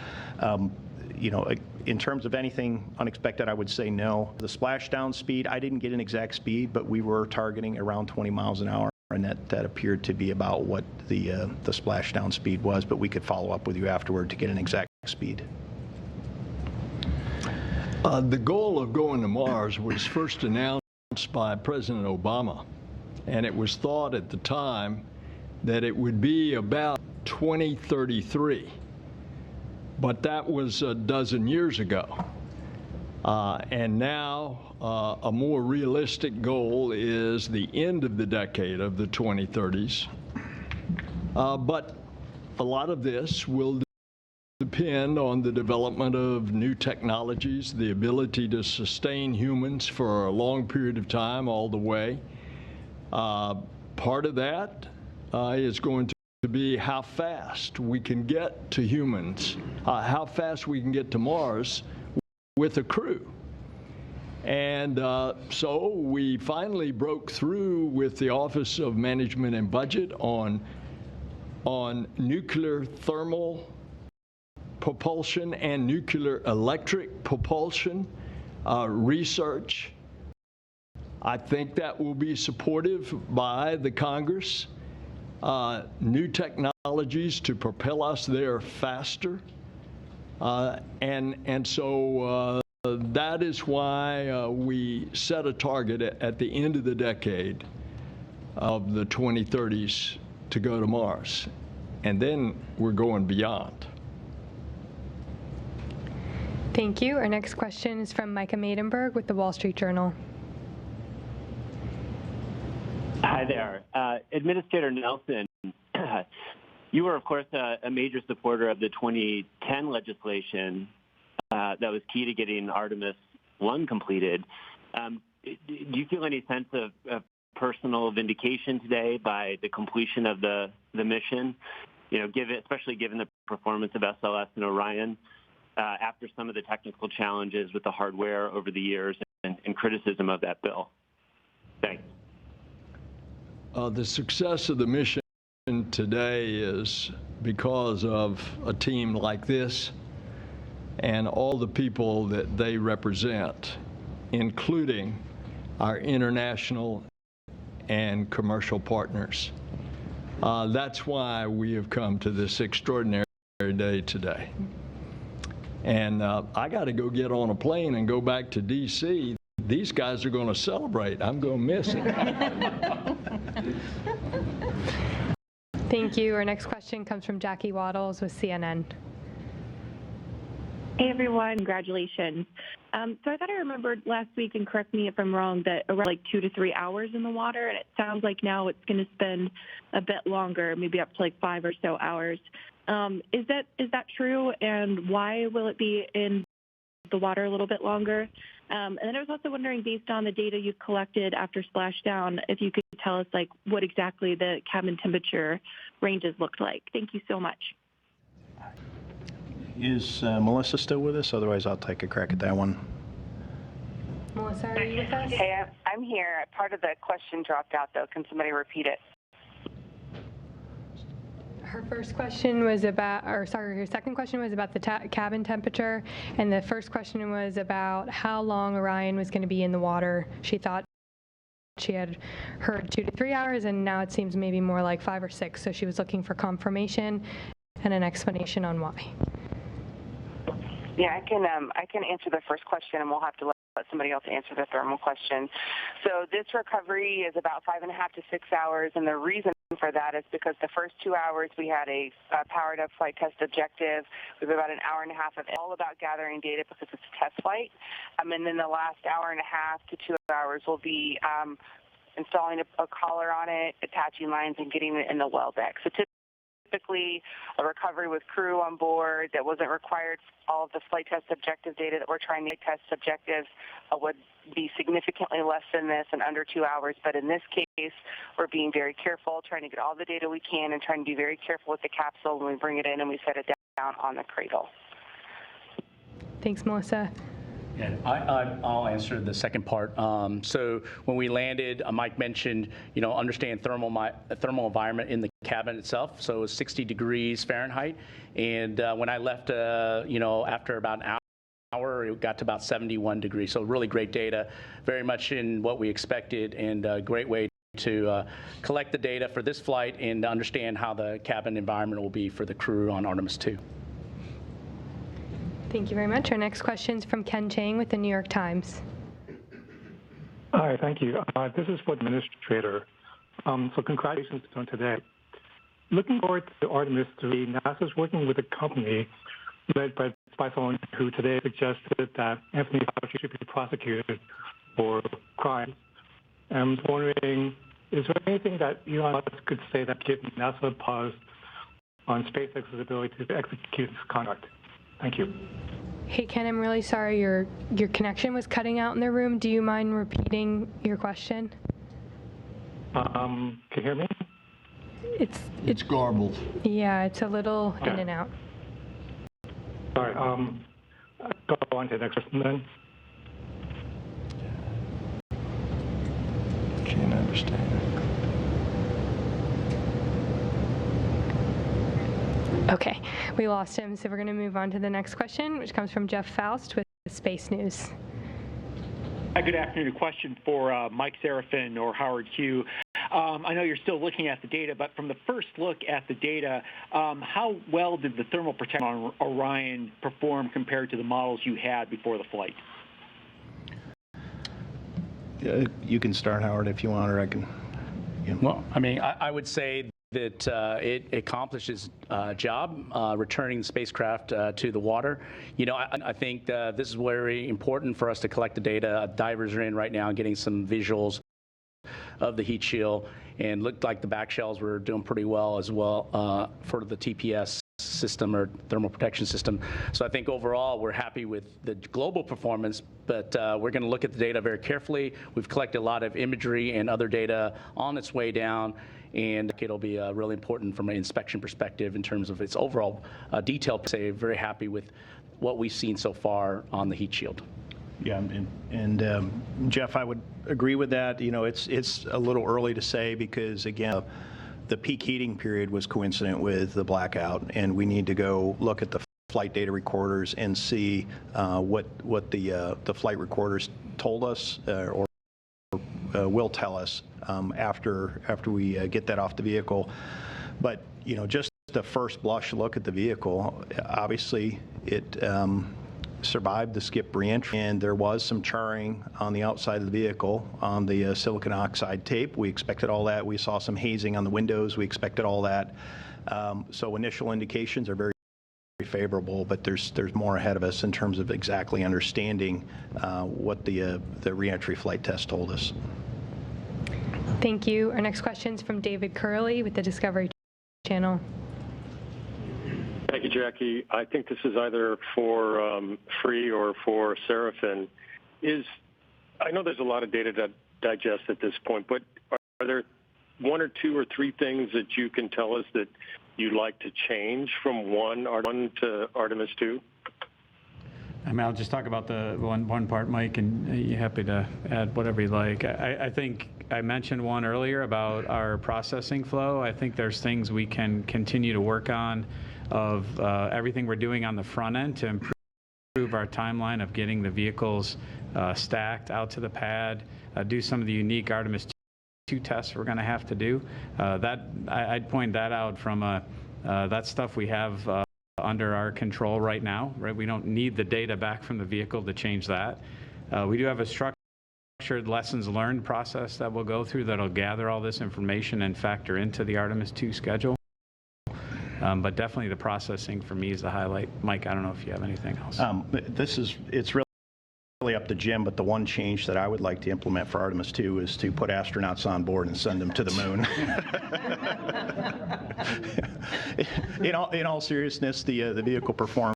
in terms of anything unexpected, I would say no. The splashdown speed, I didn't get an exact speed, but we were targeting around 20 miles an hour, and that appeared to be about what the splashdown speed was, but we could follow up with you afterward to get an exact speed. The goal of going to Mars was first announced by President Obama, and it was thought at the time that it would be about 2033. But that was a dozen years ago. And now a more realistic goal is the end of the decade of the 2030s. But a lot of this will depend on the development of new technologies, the ability to sustain humans for a long period of time all the way. Part of that is going to be how fast we can get to humans, how fast we can get to Mars with a crew. And so we finally broke through with the Office of Management and Budget on nuclear thermal propulsion and nuclear electric propulsion research. I think that will be supportive by the Congress. New technologies to propel us there faster. And so that is why we set a target at the end of the decade of the 2030s to go to Mars. And then we're going beyond. Thank you. Our next question is from Micah Maidenberg with the Wall Street Journal. Hi there. Administrator Nelson, you were, of course, a major supporter of the 2010 legislation that was key to getting Artemis 1 completed. Do you feel any sense of personal vindication today by the completion of the mission, especially given the performance of SLS and Orion after some of the technical challenges with the hardware over the years and criticism of that bill? Thanks. The success of the mission today is because of a team like this and all the people that they represent, including our international and commercial partners. That's why we have come to this extraordinary day today. And I got to go get on a plane and go back to D.C. These guys are going to celebrate. I'm going to miss it. Thank you. Our next question comes from Jackie Waddles with CNN. Hey, everyone. Congratulations. So I thought I remembered last week, and correct me if I'm wrong, that around like 2 to 3 hours in the water, and it sounds like now it's going to spend a bit longer, maybe up to like 5 or so hours. Is that true? And why will it be in the water a little bit longer? And then I was also wondering, based on the data you've collected after splashdown, if you could tell us like what exactly the cabin temperature ranges looked like. Thank you so much. Is Melissa still with us? Otherwise, I'll take a crack at that one. Melissa, are you with us? Hey, I'm here. Part of the question dropped out, though. Can somebody repeat it? Her first question was about, her second question was about the cabin temperature, and the first question was about how long Orion was going to be in the water. She thought she had heard 2 to 3 hours, and now it seems maybe more like 5 or 6. So she was looking for confirmation and an explanation on why. Yeah, I can answer the first question, and we'll have to let let somebody else answer the thermal question. So this recovery is about 5.5 to 6 hours, and the reason for that is because the first 2 hours we had a powered up flight test objective. We have about an hour and a half of all about gathering data because it's a test flight. And then the last hour and a half to 2 hours will be installing a collar on it, attaching lines, and getting it in the well deck. So typically a recovery with crew on board that wasn't required for all of the flight test objective data that we're trying to test objectives would be significantly less than this in under 2 hours. But in this case, we're being very careful, trying to get all the data we can and trying to be very careful with the capsule when we bring it in and we set it down on the cradle. Thanks, Melissa. And I'll answer the second part. So when we landed, Mike mentioned, understand thermal environment in the cabin itself. So it was 60 degrees Fahrenheit. And when I left, after about an hour, it got to about 71 degrees. So really great data, very much in what we expected, and a great way to collect the data for this flight and understand how the cabin environment will be for the crew on Artemis 2. Thank you very much. Our next question is from Ken Chang with the New York Times. Hi, thank you. This is for the administrator. So congratulations on today. Looking forward to Artemis 3, NASA is working with a company led by someone who today suggested that Anthony Fauci should be prosecuted for crime. And I was wondering, is there anything that Elon Musk could say that gives NASA a pause on SpaceX's ability to execute this conduct? Thank you. Hey, Ken, I'm really sorry your connection was cutting out in the room. Do you mind repeating your question? Can you hear me? It's garbled. Yeah, it's a little in and out. All right. Go on to the next question then. Can't understand. Okay, we lost him, so we're going to move on to the next question, which comes from Jeff Faust with Space News. Hi, good afternoon. A question for Mike Serafin or Howard Hugh. I know you're still looking at the data, but from the first look at the data, how well did the thermal protection on Orion perform compared to the models you had before the flight? You can start, Howard, if you want, or I can. Well, I would say that it accomplishes job returning the spacecraft to the water. I think this is very important for us to collect the data. Divers are in right now getting some visuals of the heat shield, and looked like the back shells were doing pretty well as well for the TPS system or thermal protection system. So I think overall we're happy with the global performance, but we're going to look at the data very carefully. We've collected a lot of imagery and other data on its way down, and it'll be really important from an inspection perspective in terms of its overall detail. Say, very happy with what we've seen so far on the heat shield. Yeah, and Jeff, I would agree with that. It's a little early to say because, again, the peak heating period was coincident with the blackout, and we need to go look at the flight data recorders and see what the flight recorders told us or will tell us after we get that off the vehicle. But just the first blush look at the vehicle, obviously it survived the skip reentry, and there was some charring on the outside of the vehicle on the silicon oxide tape. We expected all that. We saw some hazing on the windows. We expected all that. So initial indications are very favorable, but there's more ahead of us in terms of exactly understanding what the reentry flight test told us. Thank you. Our next question is from David Curley with the Discovery Channel. Thank you, Jackie. I think this is either for Free or for Serafin. I know there's a lot of data to digest at this point, but are there one or two or three things that you can tell us that you'd like to change from one to Artemis 2? I'll just talk about the one part, Mike, and you're happy to add whatever you like. I think I mentioned one earlier about our processing flow. I think there's things we can continue to work on of everything we're doing on the front end to improve our timeline of getting the vehicles stacked out to the pad, do some of the unique Artemis 2 tests we're going to have to do. I'd point that out from that stuff we have under our control right now. Right, we don't need the data back from the vehicle to change that. We do have a structured lessons learned process that we'll go through that'll gather all this information and factor into the Artemis II schedule. But definitely the processing for me is the highlight. Mike, I don't know if you have anything else. It's really up to Jim, but the one change that I would like to implement for Artemis II is to put astronauts on board and send them to the moon. in all seriousness, the vehicle performed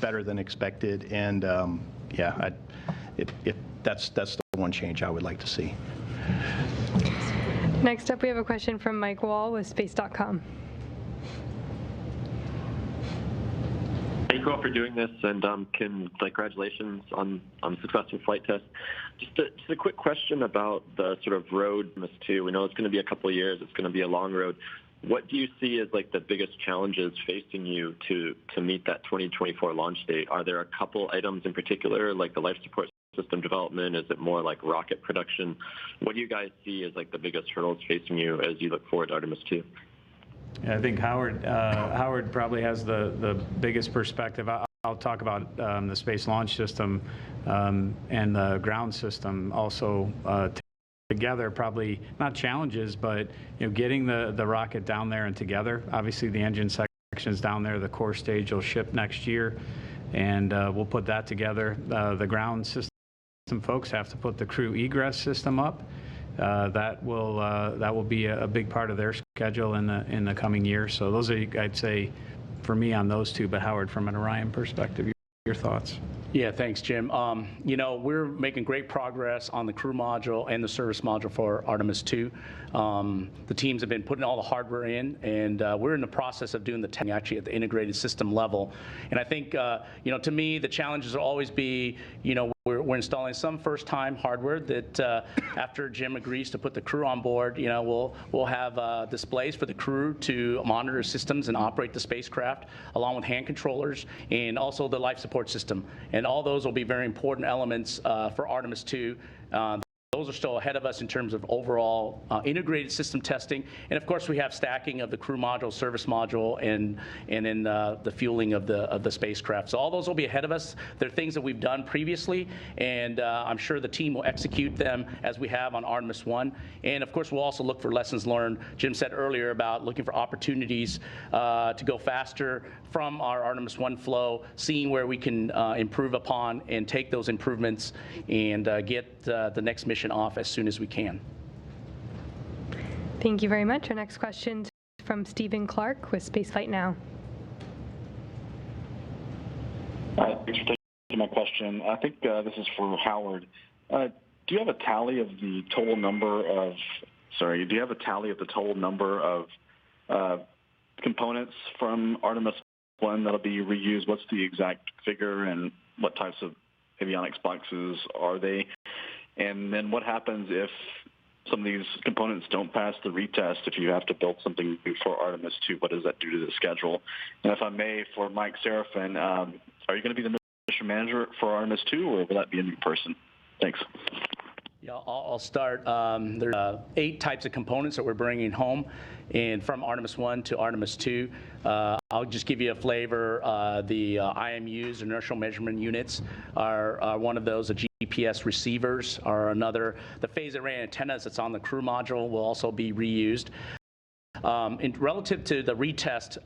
better than expected, and that's the one change I would like to see. Next up, we have a question from Mike Wall with Space.com. Thank you all for doing this, and congratulations on successful flight test. Just a quick question about the sort of road Artemis 2. We know it's going to be a couple of years. It's going to be a long road. What do you see as like the biggest challenges facing you to meet that 2024 launch date? Are there a couple items in particular, like the life support system development? Is it more like rocket production? What do you guys see as like the biggest hurdles facing you as you look forward to Artemis 2? Yeah, I think Howard probably has the biggest perspective. I'll talk about the Space Launch System and the ground system also together. Probably not challenges, but getting the rocket down there and together. Obviously, the engine section's down there. The core stage will ship next year, and we'll put that together. The ground system folks have to put the crew egress system up. That will be a big part of their schedule in the coming year. So those are, I'd say, for me on those two. But Howard, from an Orion perspective, your thoughts? Yeah, thanks, Jim. We're making great progress on the crew module and the service module for Artemis 2. The teams have been putting all the hardware in, and we're in the process of doing the testing actually at the integrated system level. And I think, to me, the challenges will always be, we're installing some first-time hardware that after Jim agrees to put the crew on board, we'll have displays for the crew to monitor systems and operate the spacecraft, along with hand controllers and also the life support system. And all those will be very important elements for Artemis 2. Those are still ahead of us in terms of overall integrated system testing. And of course, we have stacking of the crew module, service module, and then the fueling of the spacecraft. So all those will be ahead of us. They're things that we've done previously, and I'm sure the team will execute them as we have on Artemis 1. And of course, we'll also look for lessons learned. Jim said earlier about looking for opportunities to go faster from our Artemis 1 flow, seeing where we can improve upon and take those improvements and get the next mission off as soon as we can. Thank you very much. Our next question is from Stephen Clark with Spaceflight Now. Thanks for taking my question. I think this is for Howard. Do you have a tally of the total number of components from Artemis 1 that'll be reused? What's the exact figure, and what types of avionics boxes are they? And then what happens if some of these components don't pass the retest, if you have to build something new for Artemis 2? What does that do to the schedule? And if I may, for Mike Serafin, are you going to be the mission manager for Artemis 2, or will that be a new person? Thanks. Yeah, I'll start. There's 8 types of components that we're bringing home, and from Artemis 1 to Artemis 2. I'll just give you a flavor. The IMUs, inertial measurement units, are one of those. The GPS receivers are another. The phase array antennas that's on the crew module will also be reused. Relative to the retest,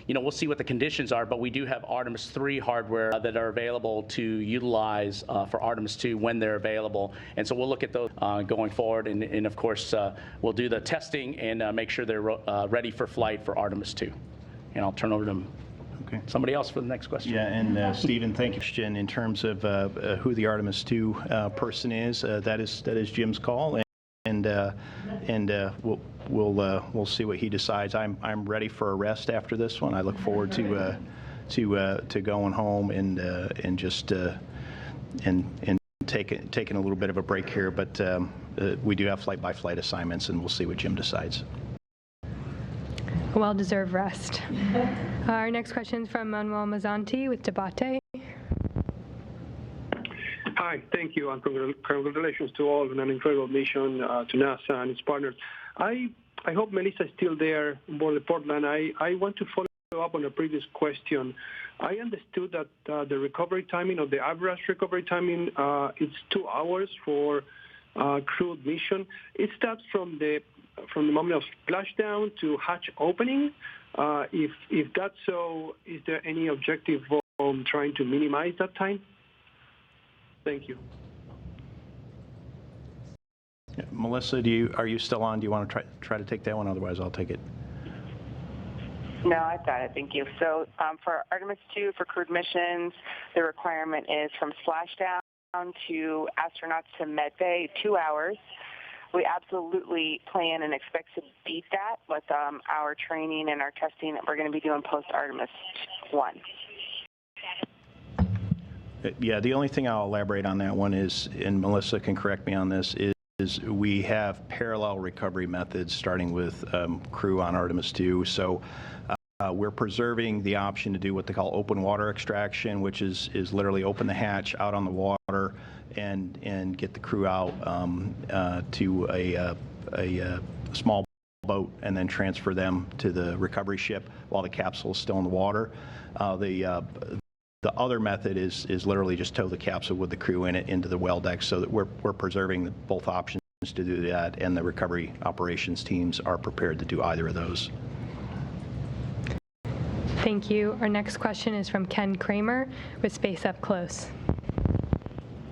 we'll see what the conditions are, but we do have Artemis 3 hardware that are available to utilize for Artemis 2 when they're available. And so we'll look at those going forward, and of course, we'll do the testing and make sure they're ready for flight for Artemis 2. And I'll turn over to somebody else for the next question. Yeah, and Stephen, thank you. In terms of who the Artemis 2 person is, that is Jim's call. And we'll see what he decides. I'm ready for a rest after this one. I look forward to going home and just taking a little bit of a break here. But we do have flight-by-flight assignments, and we'll see what Jim decides. A well-deserved rest. Our next question is from Manuel Mazzanti with Debate. Hi, thank you, and congratulations to all on an incredible mission to NASA and its partners. I hope Melissa is still there on board the Portland. I want to follow follow up on a previous question. I understood that the recovery timing, or the average recovery timing, is 2 hours for crewed mission. Is that from the moment of splashdown to hatch opening? If that's so, is there any objective on trying to minimize that time? Thank you. Yeah, Melissa, are you still on? Do you want to try to take that one? Otherwise, I'll take it. No, I've got it. Thank you. So for Artemis 2, for crewed missions, the requirement is from splashdown to astronauts to medbay, 2 hours. We absolutely plan and expect to beat that with our training and our testing that we're going to be doing post-Artemis 1. Yeah, the only thing I'll elaborate on that one is, and Melissa can correct me on this, is we have parallel recovery methods starting with crew on Artemis 2. So we're preserving the option to do what they call open water extraction, which is literally open the hatch out on the water and get the crew out to a small boat and then transfer them to the recovery ship while the capsule is still in the water. The other method is literally just tow the capsule with the crew in it into the well deck, so that we're preserving both options to do that, and the recovery operations teams are prepared to do either of those. Thank you. Our next question is from Ken Kramer with Space Up Close.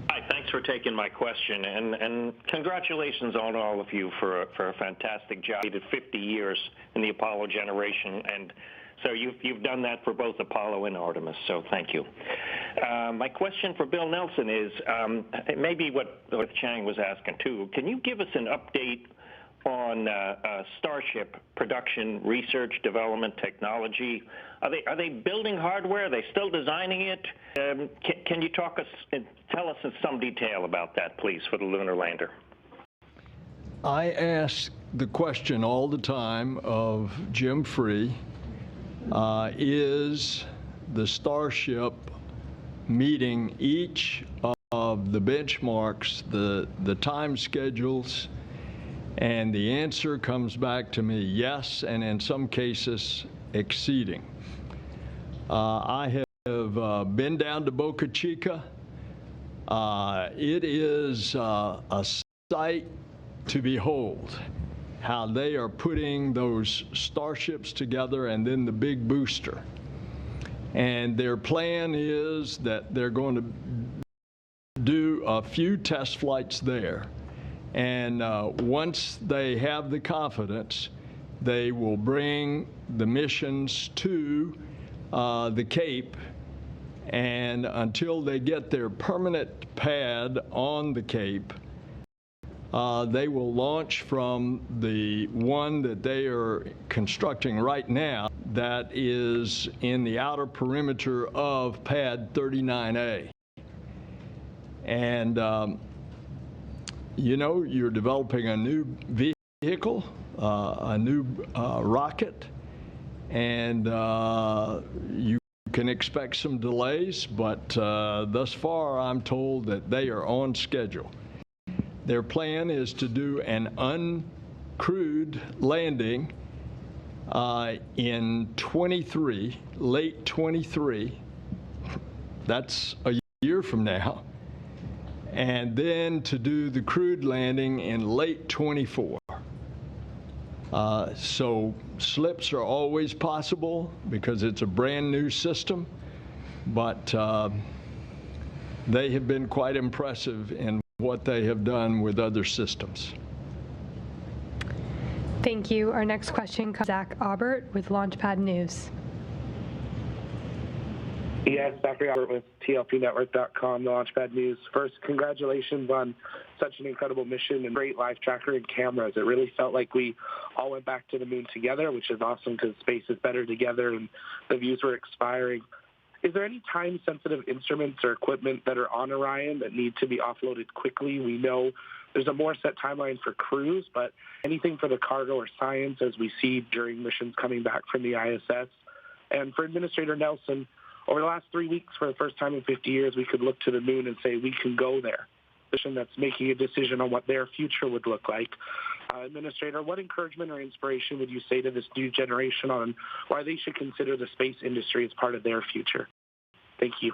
Hi, thanks for taking my question, and congratulations on all of you for a fantastic job. You did 50 years in the Apollo generation, and so you've done that for both Apollo and Artemis, so thank you. My question for Bill Nelson is maybe what Chang was asking too. Can you give us an update on Starship production, research, development, technology? Are they building hardware? Are they still designing it? Can you tell us in some detail about that, please, for the lunar lander? I ask the question all the time of Jim Free. Is the Starship meeting each of the benchmarks, the time schedules? And the answer comes back to me, yes, and in some cases, exceeding. I have been down to Boca Chica. It is a sight to behold, how they are putting those starships together and then the big booster. And their plan is that they're going to do a few test flights there. And once they have the confidence, they will bring the missions to the Cape. And until they get their permanent pad on the Cape, they will launch from the one that they are constructing right now that is in the outer perimeter of pad 39A. And you know, you're developing a new vehicle, a new rocket, and you can expect some delays, but thus far I'm told that they are on schedule. Their plan is to do an uncrewed landing in 23, late 23. That's a year from now. And then to do the crewed landing in late 24. So slips are always possible because it's a brand new system, but they have been quite impressive in what they have done with other systems. Thank you. Our next question comes from Zach Aubert with Launchpad News. Yes, Zachary Albert with TLPnetwork.com, the Launchpad News. First, congratulations on such an incredible mission and great live tracker and cameras. It really felt like we all went back to the moon together, which is awesome because space is better together and the views were expiring. Is there any time-sensitive instruments or equipment that are on Orion that need to be offloaded quickly? We know there's a more set timeline for crews, but anything for the cargo or science as we see during missions coming back from the ISS? And for Administrator Nelson, over the last 3 weeks, for the first time in 50 years, we could look to the moon and say we can go there. Mission that's making a decision on what their future would look like. Administrator, what encouragement or inspiration would you say to this new generation on why they should consider the space industry as part of their future? Thank you.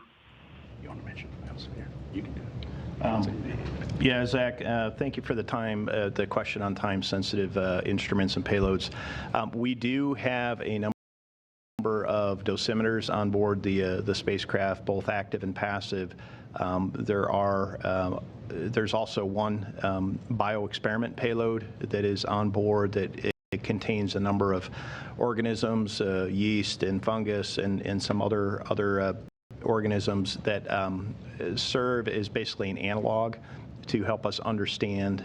You want to mention something else here? You can do it. Yeah, Zach, thank you for the question on time-sensitive instruments and payloads. We do have a number of dosimeters on board the spacecraft, both active and passive. There's also one bioexperiment payload that is on board that it contains a number of organisms, yeast and fungus and some other organisms that serve as basically an analog to help us understand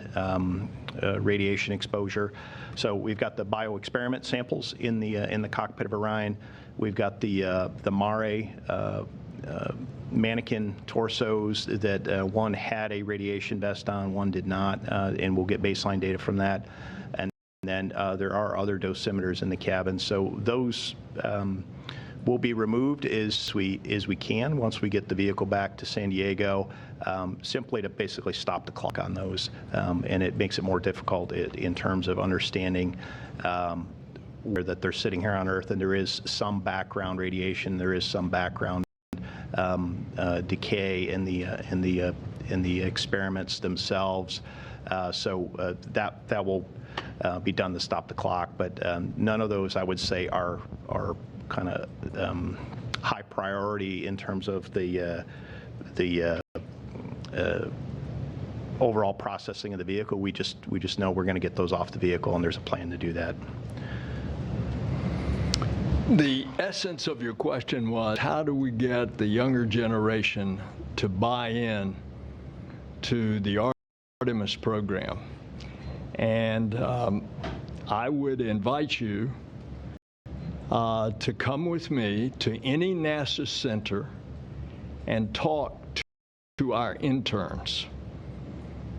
radiation exposure. So we've got the bioexperiment samples in the cockpit of Orion. We've got the Mare mannequin torsos that one had a radiation vest on, one did not, and we'll get baseline data from that. And then there are other dosimeters in the cabin. So those will be removed as we can once we get the vehicle back to San Diego, simply to basically stop the clock on those. And it makes it more difficult in terms of understanding that they're sitting here on Earth, and there is some background radiation, there is some background decay in the experiments themselves. So that will be done to stop the clock. But none of those, I would say, are kind of high priority in terms of the overall processing of the vehicle. We just know we're going to get those off the vehicle, and there's a plan to do that. The essence of your question was, how do we get the younger generation to buy in to the Artemis program? And I would invite you to come with me to any NASA center and talk to our interns.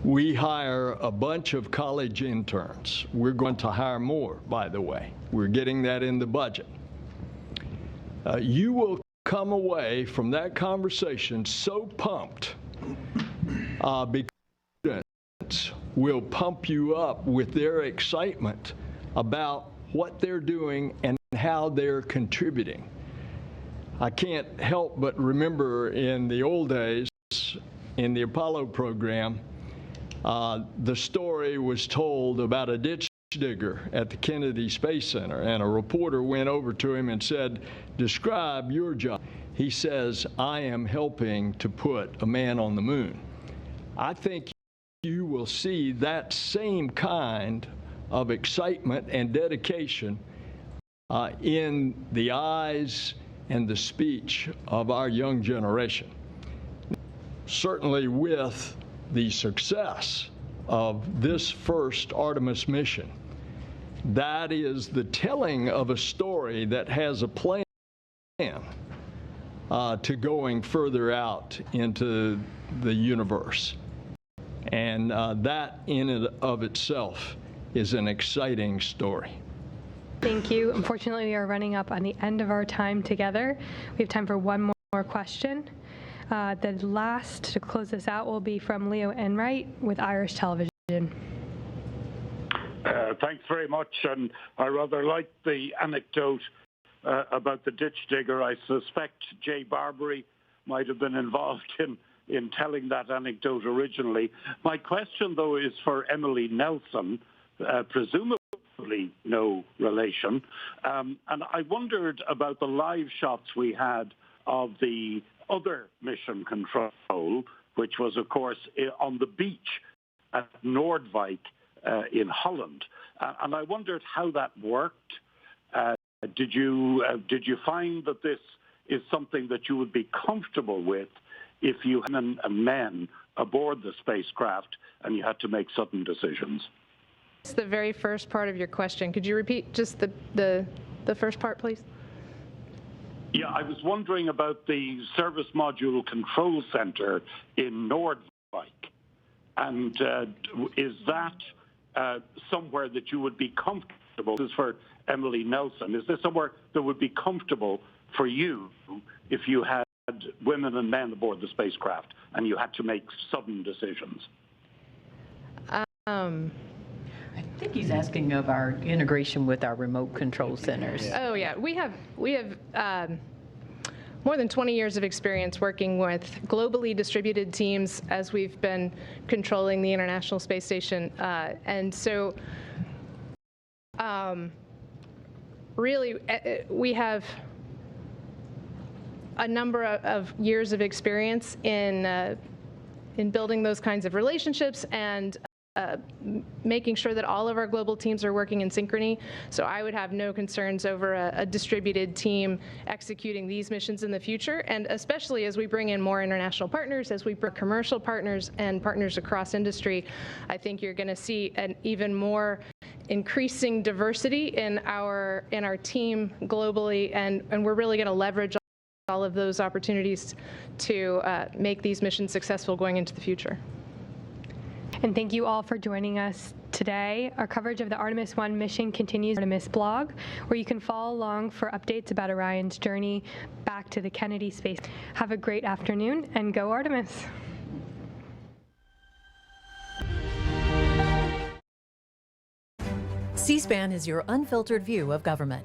We hire a bunch of college interns. We're going to hire more, by the way. We're getting that in the budget. You will come away from that conversation so pumped because students will pump you up with their excitement about what they're doing and how they're contributing. I can't help but remember in the old days, in the Apollo program, the story was told about a ditch digger at the Kennedy Space Center, and a reporter went over to him and said, "Describe your job." He says, "I am helping to put a man on the moon." I think you will see that same kind of excitement and dedication in the eyes and the speech of our young generation. Certainly with the success of this first Artemis mission, that is the telling of a story that has a plan to going further out into the universe. And that in and of itself is an exciting story. Thank you. Unfortunately, we are running up on the end of our time together. We have time for one more question. The last to close this out will be from Leo Enright with Irish Television. Thanks very much, and I rather like the anecdote about the ditch digger. I suspect Jay Barbary might have been involved in telling that anecdote originally. My question, though, is for Emily Nelson, presumably no relation, and I wondered about the live shots we had of the other mission control, which was, of course, on the beach at Noordwijk in Holland. And I wondered how that worked. Did you find that this is something that you would be comfortable with if you had men aboard the spacecraft and you had to make sudden decisions? It's the very first part of your question. Could you repeat just the first part, please? Yeah, I was wondering about the Service Module Control Center in Noordwijk. And is that somewhere that you would be comfortable? This is for Emily Nelson. Is this somewhere that would be comfortable for you if you had women and men aboard the spacecraft and you had to make sudden decisions? think he's asking of our integration with our remote control centers. Oh yeah, we have more than 20 years of experience working with globally distributed teams as we've been controlling the International Space Station, and so really we have a number of years of experience in building those kinds of relationships and making sure that all of our global teams are working in synchrony. So I would have no concerns over a distributed team executing these missions in the future, and especially as we bring in more international partners, as we bring commercial partners and partners across industry, I think you're going to see an even more increasing diversity in our team globally, and we're really going to leverage all of those opportunities to make these missions successful going into the future. And thank you all for joining us today. Our coverage of the Artemis 1 mission continues on Artemis blog, where you can follow along for updates about Orion's journey back to the Kennedy Space. Have a great afternoon, and go Artemis! C-SPAN is your unfiltered view of government.